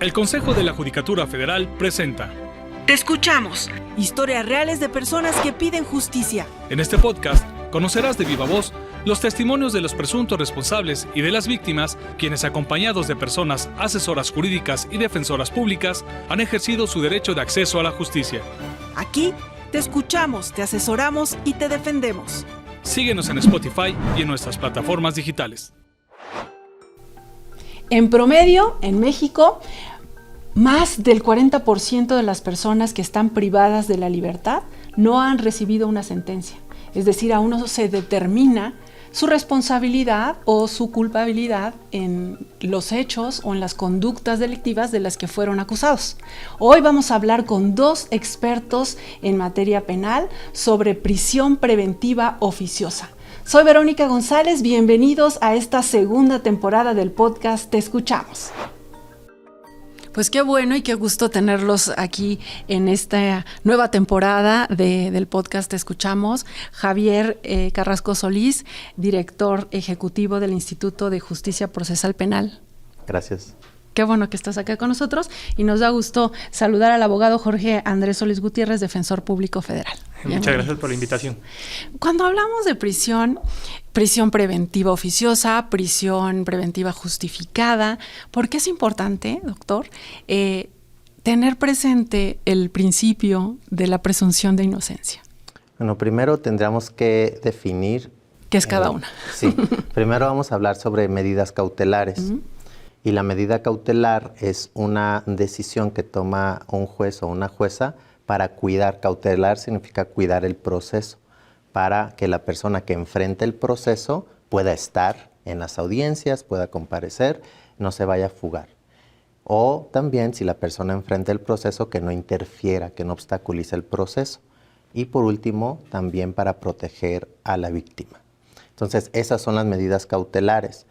El Consejo de la Judicatura Federal presenta Te escuchamos. Historias reales de personas que piden justicia. En este podcast conocerás de viva voz los testimonios de los presuntos responsables y de las víctimas, quienes acompañados de personas asesoras jurídicas y defensoras públicas han ejercido su derecho de acceso a la justicia. Aquí te escuchamos, te asesoramos y te defendemos. Síguenos en Spotify y en nuestras plataformas digitales. En promedio, en México, más del 40% de las personas que están privadas de la libertad no han recibido una sentencia. Es decir, aún no se determina su responsabilidad o su culpabilidad en los hechos o en las conductas delictivas de las que fueron acusados. Hoy vamos a hablar con dos expertos en materia penal sobre prisión preventiva oficiosa. Soy Verónica González, bienvenidos a esta segunda temporada del podcast Te Escuchamos. Pues qué bueno y qué gusto tenerlos aquí en esta nueva temporada del podcast Te Escuchamos. Javier Carrasco Solís, director ejecutivo del Instituto de Justicia Procesal Penal. Gracias. Qué bueno que estás acá con nosotros y nos da gusto saludar al abogado Jorge Andrés Solís Gutiérrez, defensor público federal. Muchas gracias por la invitación. Cuando hablamos de prisión preventiva oficiosa, prisión preventiva justificada, ¿por qué es importante, doctor, tener presente el principio de la presunción de inocencia? Bueno, primero tendríamos que definir... ¿Qué es cada una? Sí, primero vamos a hablar sobre medidas cautelares. Uh-huh. Y la medida cautelar es una decisión que toma un juez o una jueza para cuidar. Cautelar significa cuidar el proceso, para que la persona que enfrente el proceso pueda estar en las audiencias, pueda comparecer, no se vaya a fugar. O también, si la persona enfrenta el proceso, que no interfiera, que no obstaculice el proceso. Y por último, también para proteger a la víctima. Entonces, esas son las medidas cautelares.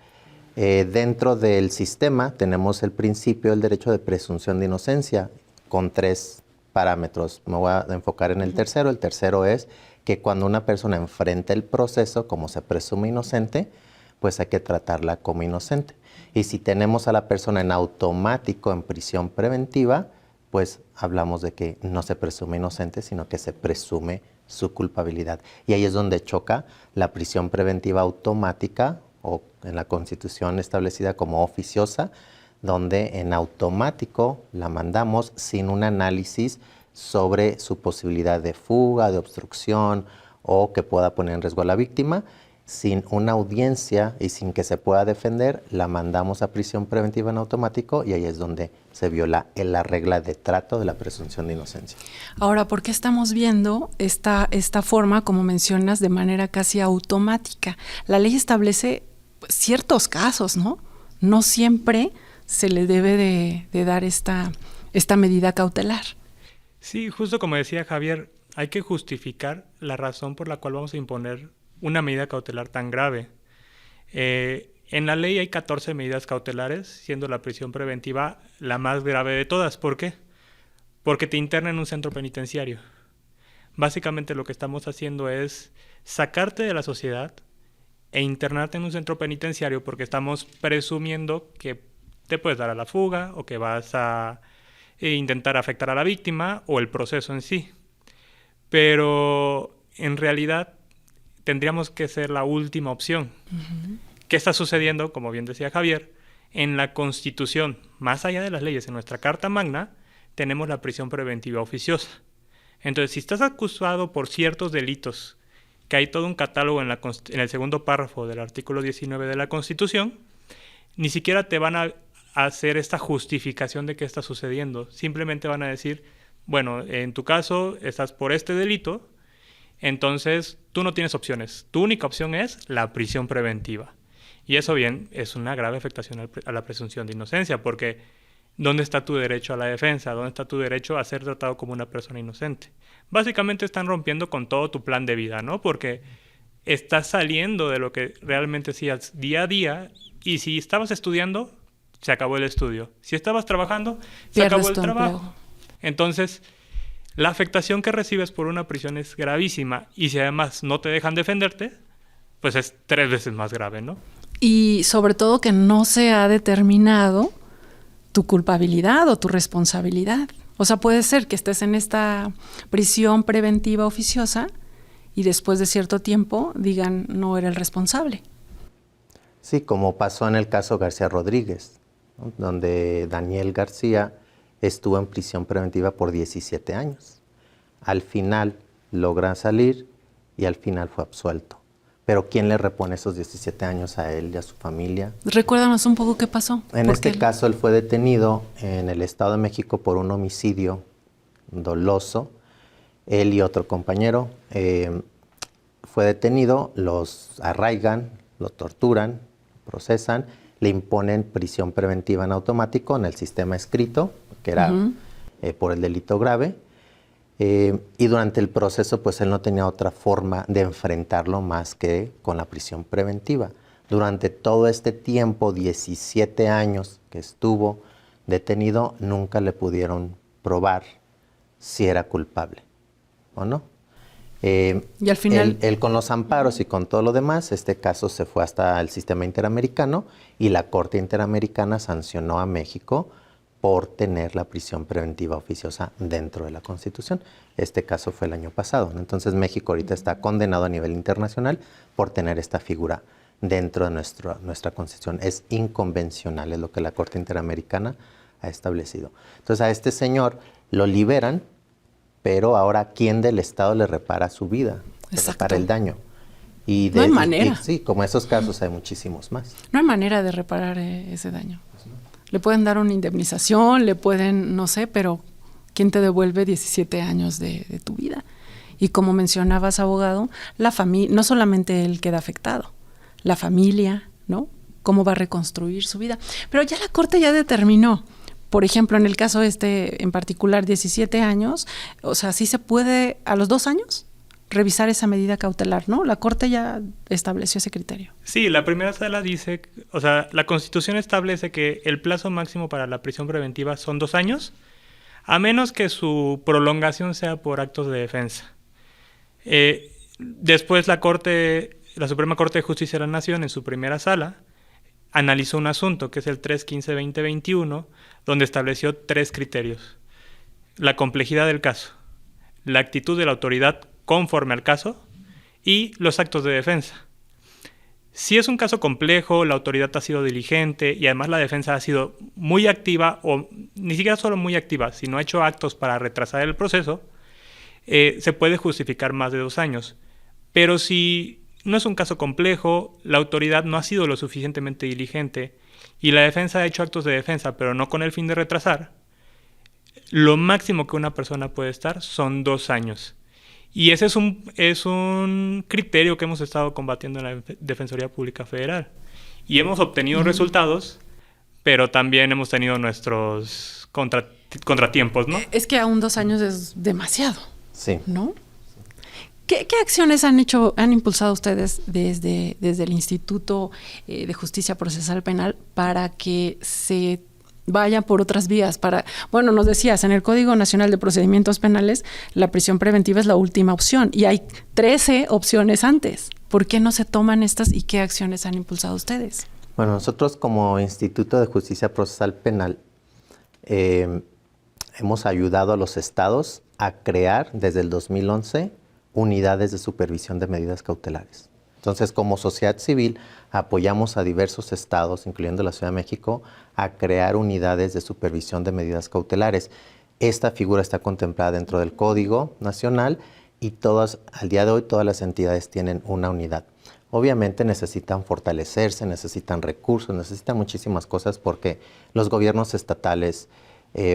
Dentro del sistema tenemos el principio del derecho de presunción de inocencia con 3 parámetros. Me voy a enfocar en el tercero. El tercero es que cuando una persona enfrenta el proceso, como se presume inocente, pues hay que tratarla como inocente. Y si tenemos a la persona en automático en prisión preventiva, pues hablamos de que no se presume inocente, sino que se presume su culpabilidad. Y ahí es donde choca la prisión preventiva automática, o en la Constitución establecida como oficiosa, donde en automático la mandamos sin un análisis sobre su posibilidad de fuga, de obstrucción o que pueda poner en riesgo a la víctima. Sin una audiencia y sin que se pueda defender, la mandamos a prisión preventiva en automático y ahí es donde se viola la regla de trato de la presunción de inocencia. Ahora, ¿por qué estamos viendo esta forma, como mencionas, de manera casi automática? La ley establece ciertos casos, ¿no? No siempre se le debe de dar esta medida cautelar. Sí, justo como decía Javier, hay que justificar la razón por la cual vamos a imponer una medida cautelar tan grave. En la ley hay 14 medidas cautelares, siendo la prisión preventiva la más grave de todas. ¿Por qué? Porque te interna en un centro penitenciario. Básicamente lo que estamos haciendo es sacarte de la sociedad e internarte en un centro penitenciario porque estamos presumiendo que te puedes dar a la fuga o que vas a intentar afectar a la víctima o el proceso en sí. Pero en realidad tendríamos que ser la última opción. Uh-huh. ¿Qué está sucediendo, como bien decía Javier? En la Constitución, más allá de las leyes, en nuestra Carta Magna, tenemos la prisión preventiva oficiosa. Entonces, si estás acusado por ciertos delitos, que hay todo un catálogo en el segundo párrafo del artículo 19 de la Constitución, ni siquiera te van a hacer esta justificación de qué está sucediendo. Simplemente van a decir, bueno, en tu caso estás por este delito, entonces tú no tienes opciones. Tu única opción es la prisión preventiva. Y eso bien es una grave afectación a la presunción de inocencia, porque ¿dónde está tu derecho a la defensa? ¿Dónde está tu derecho a ser tratado como una persona inocente? Básicamente están rompiendo con todo tu plan de vida, ¿no? Porque estás saliendo de lo que realmente hacías día a día y si estabas estudiando, se acabó el estudio. Si estabas trabajando, se acabó el trabajo. Entonces, la afectación que recibes por una prisión es gravísima y si además no te dejan defenderte, pues es 3 veces más grave, ¿no? Y sobre todo que no se ha determinado tu culpabilidad o tu responsabilidad. O sea, puede ser que estés en esta prisión preventiva oficiosa y después de cierto tiempo digan no era el responsable. Sí, como pasó en el caso García Rodríguez, ¿no? Donde Daniel García estuvo en prisión preventiva por 17 años. Al final logra salir y al final fue absuelto. Pero ¿quién le repone esos 17 años a él y a su familia? Recuérdanos un poco qué pasó. En este caso, él fue detenido en el Estado de México por un homicidio doloso. Él y otro compañero fue detenido, los arraigan, lo torturan, procesan, le imponen prisión preventiva en automático en el sistema escrito, que era por el delito grave. Y durante el proceso, pues él no tenía otra forma de enfrentarlo más que con la prisión preventiva. Durante todo este tiempo, 17 años que estuvo detenido, nunca le pudieron probar si era culpable o no. Y al final... Él con los amparos y con todo lo demás, este caso se fue hasta el sistema interamericano y la Corte Interamericana sancionó a México por tener la prisión preventiva oficiosa dentro de la Constitución. Este caso fue el año pasado. Entonces México ahorita está condenado a nivel internacional por tener esta figura dentro de nuestra Constitución. Es inconvencional, es lo que la Corte Interamericana ha establecido. Entonces a este señor lo liberan, pero ahora ¿quién del Estado le repara su vida? Le repara el daño. Y no hay manera. Sí, como esos casos hay muchísimos más. No hay manera de reparar ese daño. Le pueden dar una indemnización, le pueden, no sé, pero ¿quién te devuelve 17 años de tu vida? Y como mencionabas, abogado, la familia, no solamente él queda afectado, la familia, ¿no? ¿Cómo va a reconstruir su vida? Pero ya la Corte ya determinó, por ejemplo, en el caso en particular, 17 años, o sea, sí se puede a los 2 años revisar esa medida cautelar, ¿no? La Corte ya estableció ese criterio. Sí, la primera sala dice, o sea, la Constitución establece que el plazo máximo para la prisión preventiva son 2 años, a menos que su prolongación sea por actos de defensa. Después la Suprema Corte de Justicia de la Nación, en su primera sala, analizó un asunto, que es el 315-2021, donde estableció 3 criterios. La complejidad del caso, la actitud de la autoridad conforme al caso y los actos de defensa. Si es un caso complejo, la autoridad ha sido diligente y además la defensa ha sido muy activa, o ni siquiera solo muy activa, sino ha hecho actos para retrasar el proceso, se puede justificar más de 2 años. Pero si no es un caso complejo, la autoridad no ha sido lo suficientemente diligente y la defensa ha hecho actos de defensa, pero no con el fin de retrasar, lo máximo que una persona puede estar son 2 años. Y ese es un criterio que hemos estado combatiendo en la Defensoría Pública Federal. Y hemos obtenido resultados, pero también hemos tenido nuestros contratiempos, ¿no? Es que aún 2 años es demasiado, Sí. ¿no? ¿Qué acciones han impulsado ustedes desde el Instituto de Justicia Procesal Penal para que se vaya por otras vías? Bueno, nos decías, en el Código Nacional de Procedimientos Penales, la prisión preventiva es la última opción y hay 13 opciones antes. ¿Por qué no se toman estas y qué acciones han impulsado ustedes? Bueno, nosotros como Instituto de Justicia Procesal Penal hemos ayudado a los estados a crear desde el 2011 unidades de supervisión de medidas cautelares. Entonces, como sociedad civil, apoyamos a diversos estados, incluyendo la Ciudad de México, a crear unidades de supervisión de medidas cautelares. Esta figura está contemplada dentro del Código Nacional y al día de hoy, todas las entidades tienen una unidad. Obviamente necesitan fortalecerse, necesitan recursos, necesitan muchísimas cosas porque los gobiernos estatales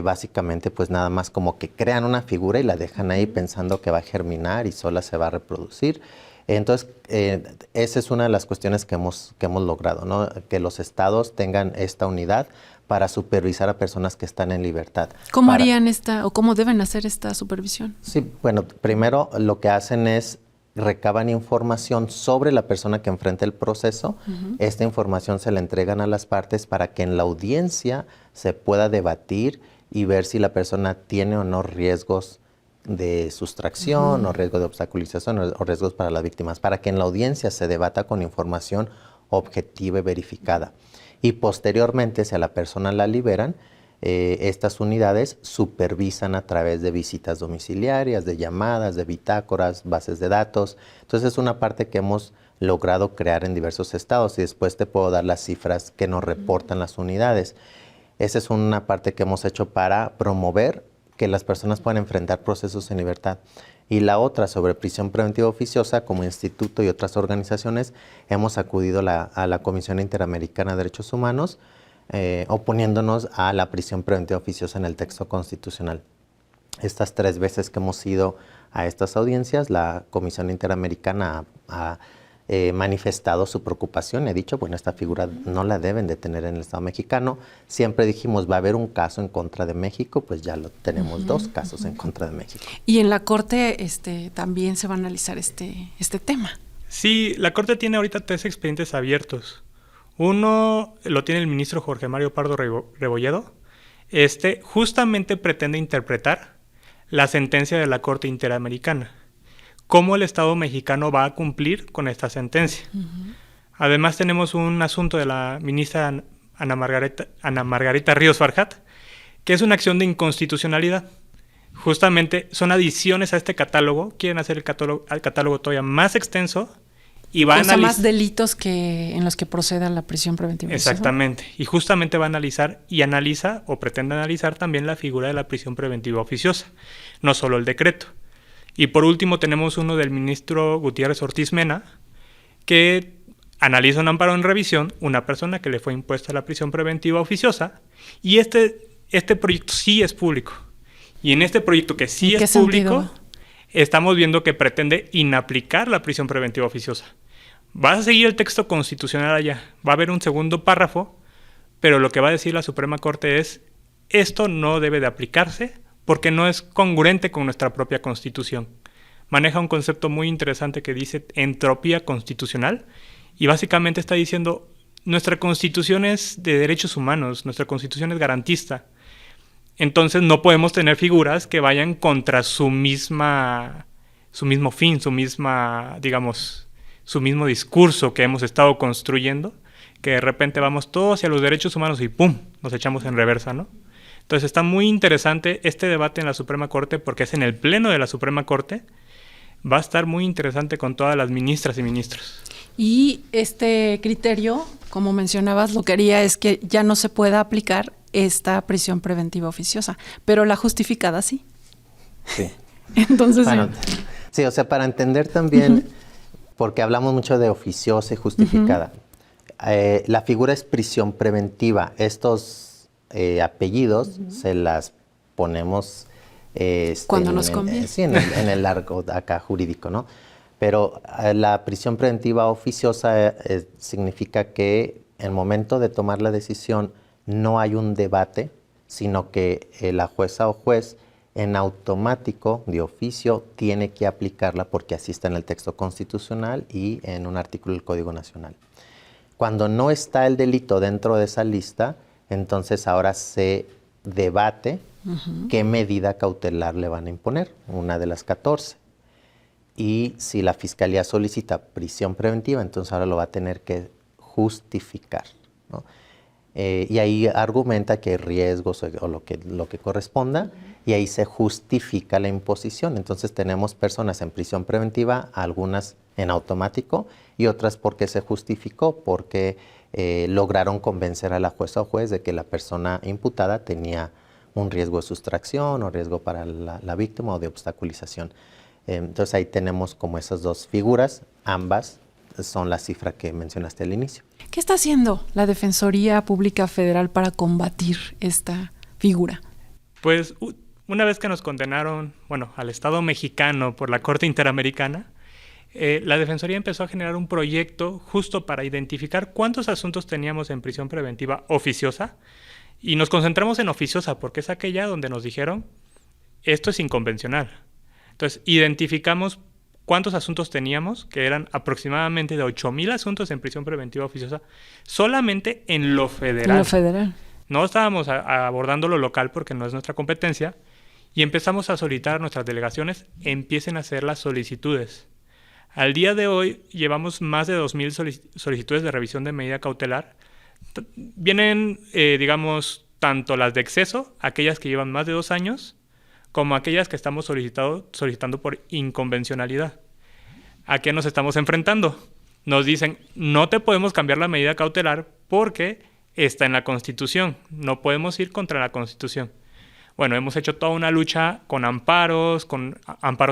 básicamente pues nada más como que crean una figura y la dejan ahí pensando que va a germinar y sola se va a reproducir. Entonces, esa es una de las cuestiones que hemos logrado, ¿no? Que los estados tengan esta unidad para supervisar a personas que están en libertad. ¿Cómo harían o cómo deben hacer esta supervisión? Sí, bueno, primero lo que hacen es recaban información sobre la persona que enfrenta el proceso. Esta información se la entregan a las partes para que en la audiencia se pueda debatir y ver si la persona tiene o no riesgos de sustracción o riesgo de obstaculización o riesgos para las víctimas, para que en la audiencia se debata con información objetiva y verificada. Y posteriormente, si a la persona la liberan, estas unidades supervisan a través de visitas domiciliarias, de llamadas, de bitácoras, bases de datos. Entonces es una parte que hemos logrado crear en diversos estados y después te puedo dar las cifras que nos reportan las unidades. Esa es una parte que hemos hecho para promover que las personas puedan enfrentar procesos en libertad. Y la otra, sobre prisión preventiva oficiosa, como instituto y otras organizaciones, hemos acudido a la Comisión Interamericana de Derechos Humanos, oponiéndonos a la prisión preventiva oficiosa en el texto constitucional. Estas 3 veces que hemos ido a estas audiencias, la Comisión Interamericana ha manifestado su preocupación. He dicho, bueno, esta figura no la deben de tener en el Estado mexicano. Siempre dijimos, va a haber un caso en contra de México, pues ya lo tenemos, 2 casos en contra de México. Y en la Corte también se va a analizar este tema. Sí, la Corte tiene ahorita 3 expedientes abiertos. Uno lo tiene el ministro Jorge Mario Pardo Rebolledo. Justamente pretende interpretar la sentencia de la Corte Interamericana. ¿Cómo el Estado mexicano va a cumplir con esta sentencia? Además tenemos un asunto de la ministra Ana Margarita Ríos Farjat, que es una acción de inconstitucionalidad. Justamente son adiciones a este catálogo, quieren hacer el catálogo todavía más extenso y va a analizar más delitos en los que proceda la prisión preventiva. Exactamente, y justamente va a analizar y analiza o pretende analizar también la figura de la prisión preventiva oficiosa, no solo el decreto. Y por último tenemos uno del ministro Gutiérrez Ortiz Mena, que analiza un amparo en revisión, una persona que le fue impuesta la prisión preventiva oficiosa, y este proyecto sí es público. Y en este proyecto que sí es público, estamos viendo que pretende inaplicar la prisión preventiva oficiosa. Va a seguir el texto constitucional allá, va a haber un segundo párrafo, pero lo que va a decir la Suprema Corte es, esto no debe de aplicarse porque no es congruente con nuestra propia Constitución. Maneja un concepto muy interesante que dice entropía constitucional, y básicamente está diciendo, nuestra Constitución es de derechos humanos, nuestra Constitución es garantista. Entonces no podemos tener figuras que vayan contra su mismo fin, su mismo discurso que hemos estado construyendo, que de repente vamos todos hacia los derechos humanos y ¡pum!, nos echamos en reversa, ¿no? Entonces está muy interesante este debate en la Suprema Corte porque es en el Pleno de la Suprema Corte. Va a estar muy interesante con todas las ministras y ministros. Y este criterio, como mencionabas, lo que haría es que ya no se pueda aplicar esta prisión preventiva oficiosa, pero la justificada sí. Sí. Entonces, bueno, sí, o sea, para entender también, porque hablamos mucho de oficiosa y justificada, la figura es prisión preventiva. Estos apellidos se las ponemos cuando nos conviene. Sí, en el largo acá jurídico, ¿no? Pero la prisión preventiva oficiosa significa que en el momento de tomar la decisión no hay un debate, sino que la jueza o juez en automático, de oficio, tiene que aplicarla porque así está en el texto constitucional y en un artículo del Código Nacional. Cuando no está el delito dentro de esa lista, entonces ahora se debate qué medida cautelar le van a imponer, una de las 14. Y si la Fiscalía solicita prisión preventiva, entonces ahora lo va a tener que justificar, ¿no? Y ahí argumenta que hay riesgos o lo que corresponda, y ahí se justifica la imposición. Entonces tenemos personas en prisión preventiva, algunas en automático y otras porque se justificó, porque lograron convencer a la jueza o juez de que la persona imputada tenía un riesgo de sustracción o riesgo para la víctima o de obstaculización. Entonces ahí tenemos como esas 2 figuras, ambas son la cifra que mencionaste al inicio. ¿Qué está haciendo la Defensoría Pública Federal para combatir esta figura? Pues una vez que nos condenaron, al Estado mexicano por la Corte Interamericana, la Defensoría empezó a generar un proyecto justo para identificar cuántos asuntos teníamos en prisión preventiva oficiosa, y nos concentramos en oficiosa porque es aquella donde nos dijeron, esto es inconvencional. Entonces, identificamos cuántos asuntos teníamos, que eran aproximadamente de 8,000 asuntos en prisión preventiva oficiosa, solamente en lo federal. En lo federal. No estábamos abordando lo local porque no es nuestra competencia, y empezamos a solicitar a nuestras delegaciones, empiecen a hacer las solicitudes. Al día de hoy llevamos más de 2,000 solicitudes de revisión de medida cautelar. Vienen, tanto las de exceso, aquellas que llevan más de 2 años, como aquellas que estamos solicitando por inconvencionalidad. ¿A qué nos estamos enfrentando? Nos dicen, no te podemos cambiar la medida cautelar porque está en la Constitución, no podemos ir contra la Constitución. Bueno, hemos hecho toda una lucha con amparos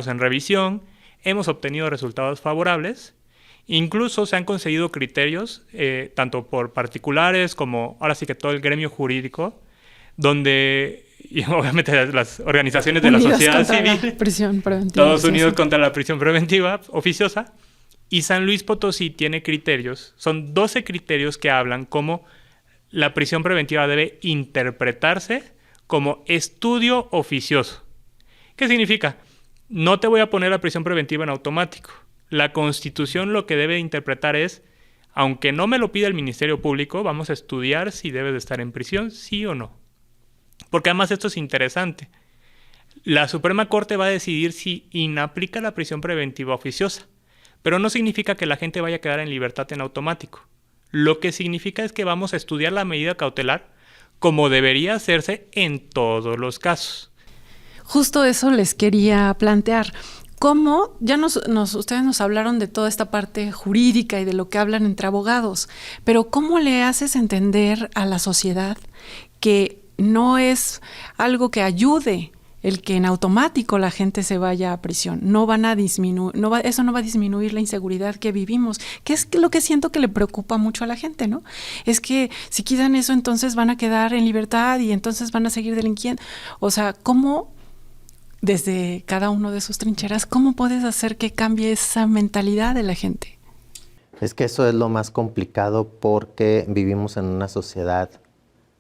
en revisión, hemos obtenido resultados favorables, incluso se han conseguido criterios, tanto por particulares como ahora sí que todo el gremio jurídico, donde, y obviamente las organizaciones de la sociedad civil, prisión preventiva, todos unidos contra la prisión preventiva oficiosa, y San Luis Potosí tiene criterios, son 12 criterios que hablan cómo la prisión preventiva debe interpretarse como estudio oficioso. ¿Qué significa? No te voy a poner la prisión preventiva en automático. La Constitución lo que debe interpretar es, aunque no me lo pida el Ministerio Público, vamos a estudiar si debes de estar en prisión, sí o no. Porque además esto es interesante. La Suprema Corte va a decidir si inaplica la prisión preventiva oficiosa, pero no significa que la gente vaya a quedar en libertad en automático. Lo que significa es que vamos a estudiar la medida cautelar como debería hacerse en todos los casos. Justo eso les quería plantear. ¿Cómo? Ya ustedes nos hablaron de toda esta parte jurídica y de lo que hablan entre abogados, pero ¿cómo le haces entender a la sociedad que no es algo que ayude el que en automático la gente se vaya a prisión? Eso no va a disminuir la inseguridad que vivimos, que es lo que siento que le preocupa mucho a la gente, ¿no? Es que si quitan eso, entonces van a quedar en libertad y entonces van a seguir delinquiendo. O sea, ¿cómo, desde cada uno de sus trincheras, cómo puedes hacer que cambie esa mentalidad de la gente? Es que eso es lo más complicado porque vivimos en una sociedad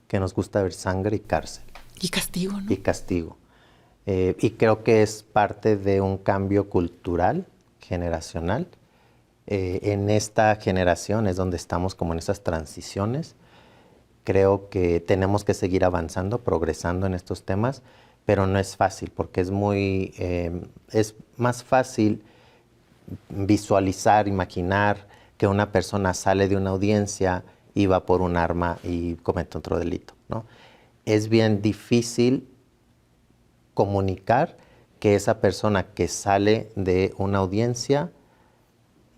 que nos gusta ver sangre y cárcel. Y castigo, ¿no? Y castigo. Y creo que es parte de un cambio cultural, generacional. En esta generación es donde estamos como en esas transiciones. Creo que tenemos que seguir avanzando, progresando en estos temas, pero no es fácil porque es más fácil visualizar, imaginar que una persona sale de una audiencia y va por un arma y comete otro delito, ¿no? Es bien difícil comunicar que esa persona que sale de una audiencia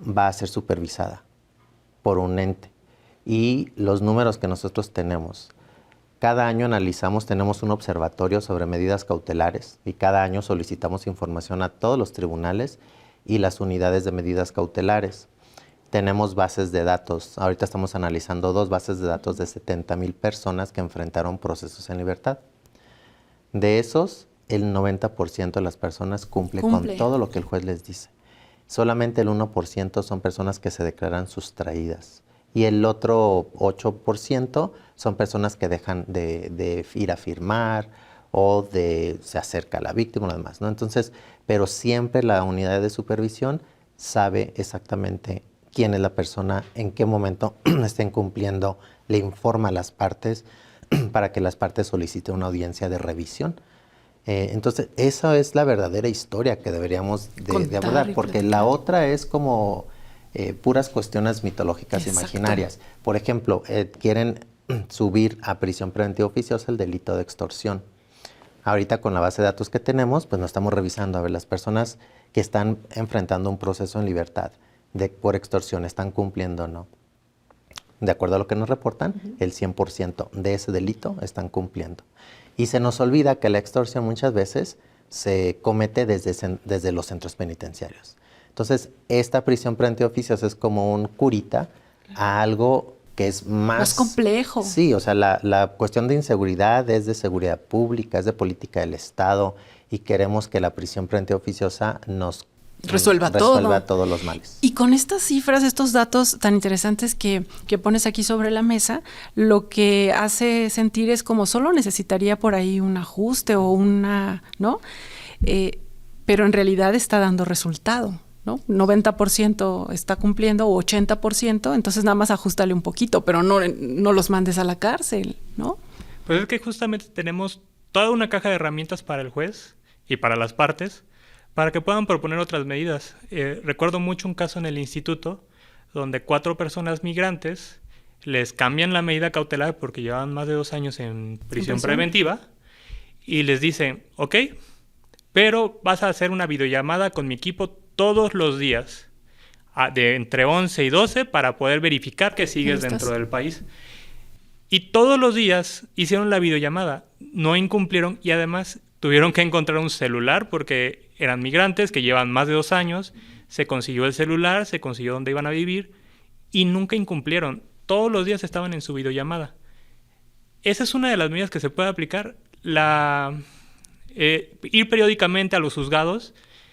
va a ser supervisada por un ente. Y los números que nosotros tenemos, cada año tenemos un observatorio sobre medidas cautelares y cada año solicitamos información a todos los tribunales y las unidades de medidas cautelares. Tenemos bases de datos, ahorita estamos analizando 2 bases de datos de 70,000 personas que enfrentaron procesos en libertad. De esos, el 90% de las personas cumple con todo lo que el juez les dice. Solamente el 1% son personas que se declaran sustraídas. Y el otro 8% son personas que dejan de ir a firmar o se acerca a la víctima y lo demás, ¿no? Entonces, pero siempre la unidad de supervisión sabe exactamente quién es la persona, en qué momento estén cumpliendo, le informa a las partes para que las partes soliciten una audiencia de revisión. Entonces, esa es la verdadera historia que deberíamos de abordar, porque la otra es como puras cuestiones mitológicas. Exacto. Imaginarias. Por ejemplo, quieren subir a prisión preventiva oficiosa el delito de extorsión. Ahorita con la base de datos que tenemos, pues nos estamos revisando a ver las personas que están enfrentando un proceso en libertad por extorsión, ¿están cumpliendo o no? De acuerdo a lo que nos reportan, el 100% de ese delito están cumpliendo. Y se nos olvida que la extorsión muchas veces se comete desde los centros penitenciarios. Entonces, esta prisión preventiva oficiosa es como un curita a algo que es más complejo. Sí, o sea, la cuestión de inseguridad es de seguridad pública, es de política del Estado y queremos que la prisión preventiva oficiosa nos resuelva todos los males. Y con estas cifras, estos datos tan interesantes que pones aquí sobre la mesa, lo que hace sentir es como solo necesitaría por ahí un ajuste o ¿no? Pero en realidad está dando resultado, ¿no? 90% está cumpliendo o 80%, entonces nada más ajustale un poquito, pero no los mandes a la cárcel, ¿no? Pues es que justamente tenemos toda una caja de herramientas para el juez y para las partes para que puedan proponer otras medidas. Recuerdo mucho un caso en el instituto donde 4 personas migrantes les cambian la medida cautelar porque llevan más de 2 años en prisión preventiva y les dicen, ok, pero vas a hacer una videollamada con mi equipo todos los días, de entre 11 y 12, para poder verificar que sigues dentro del país. Y todos los días hicieron la videollamada, no incumplieron y además tuvieron que encontrar un celular porque eran migrantes que llevan más de 2 años, se consiguió el celular, se consiguió dónde iban a vivir y nunca incumplieron. Todos los días estaban en su videollamada. Esa es una de las medidas que se puede aplicar. Ir periódicamente a los juzgados.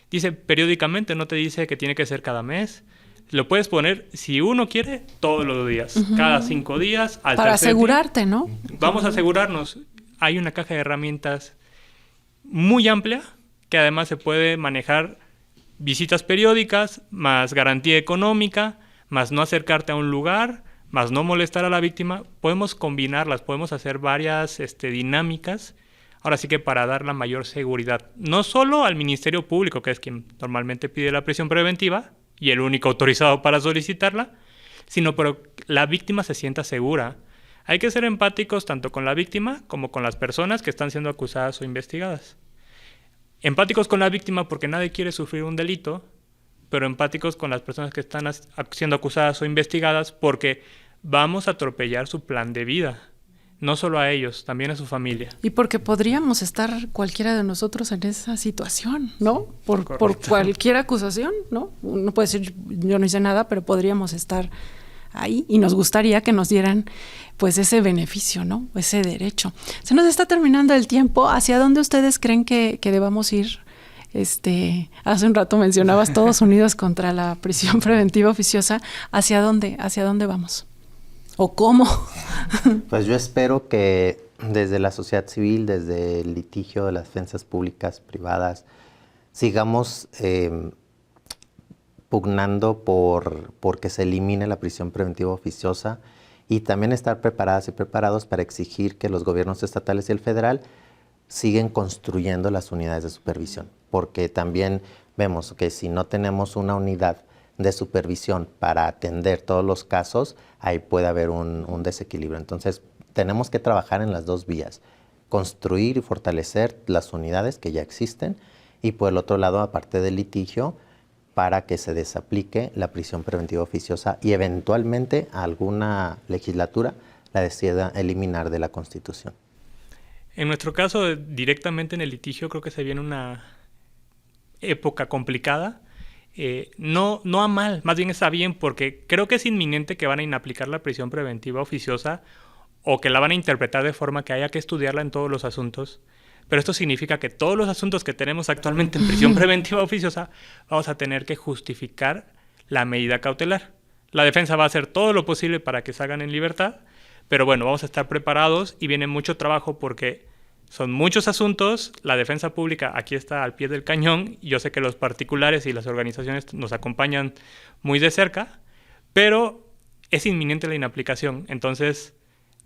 Dice periódicamente, no te dice que tiene que ser cada mes. Lo puedes poner, si uno quiere, todos los días. Cada 5 días. Para asegurarte, ¿no? Vamos a asegurarnos. Hay una caja de herramientas muy amplia que además se puede manejar visitas periódicas, más garantía económica, más no acercarte a un lugar, más no molestar a la víctima. Podemos combinarlas, podemos hacer varias dinámicas, ahora sí que para dar la mayor seguridad, no solo al Ministerio Público, que es quien normalmente pide la prisión preventiva y el único autorizado para solicitarla, sino para que la víctima se sienta segura. Hay que ser empáticos tanto con la víctima como con las personas que están siendo acusadas o investigadas. Empáticos con la víctima porque nadie quiere sufrir un delito, pero empáticos con las personas que están siendo acusadas o investigadas porque vamos a atropellar su plan de vida. No solo a ellos, también a su familia. Y porque podríamos estar cualquiera de nosotros en esa situación, ¿no? Por cualquier acusación, ¿no? Uno puede decir, yo no hice nada, pero podríamos estar ahí y nos gustaría que nos dieran pues ese beneficio, ¿no? Ese derecho. Se nos está terminando el tiempo. ¿Hacia dónde ustedes creen que debamos ir? Hace un rato mencionabas todos unidos contra la prisión preventiva oficiosa. ¿Hacia dónde vamos? ¿O cómo? Pues yo espero que desde la sociedad civil, desde el litigio de las defensas públicas, privadas, sigamos pugnando por que se elimine la prisión preventiva oficiosa y también estar preparadas y preparados para exigir que los gobiernos estatales y el federal siguen construyendo las unidades de supervisión, porque también vemos que si no tenemos una unidad de supervisión para atender todos los casos, ahí puede haber un desequilibrio. Entonces, tenemos que trabajar en las 2 vías, construir y fortalecer las unidades que ya existen y por el otro lado, aparte del litigio, para que se desaplique la prisión preventiva oficiosa y eventualmente alguna legislatura la decida eliminar de la Constitución. En nuestro caso, directamente en el litigio, creo que se viene una época complicada. No a mal, más bien está bien, porque creo que es inminente que van a inaplicar la prisión preventiva oficiosa o que la van a interpretar de forma que haya que estudiarla en todos los asuntos. Pero esto significa que todos los asuntos que tenemos actualmente en prisión preventiva oficiosa vamos a tener que justificar la medida cautelar. La defensa va a hacer todo lo posible para que salgan en libertad, pero bueno, vamos a estar preparados y viene mucho trabajo porque son muchos asuntos. La defensa pública aquí está al pie del cañón. Yo sé que los particulares y las organizaciones nos acompañan muy de cerca, pero es inminente la inaplicación. Entonces,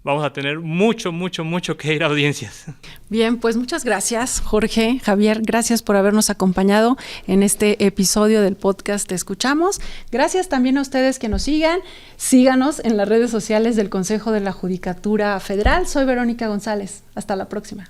vamos a tener mucho que ir a audiencias. Bien, pues muchas gracias, Jorge, Javier, gracias por habernos acompañado en este episodio del podcast Te Escuchamos. Gracias también a ustedes que nos sigan. Síganos en las redes sociales del Consejo de la Judicatura Federal. Soy Verónica González. Hasta la próxima.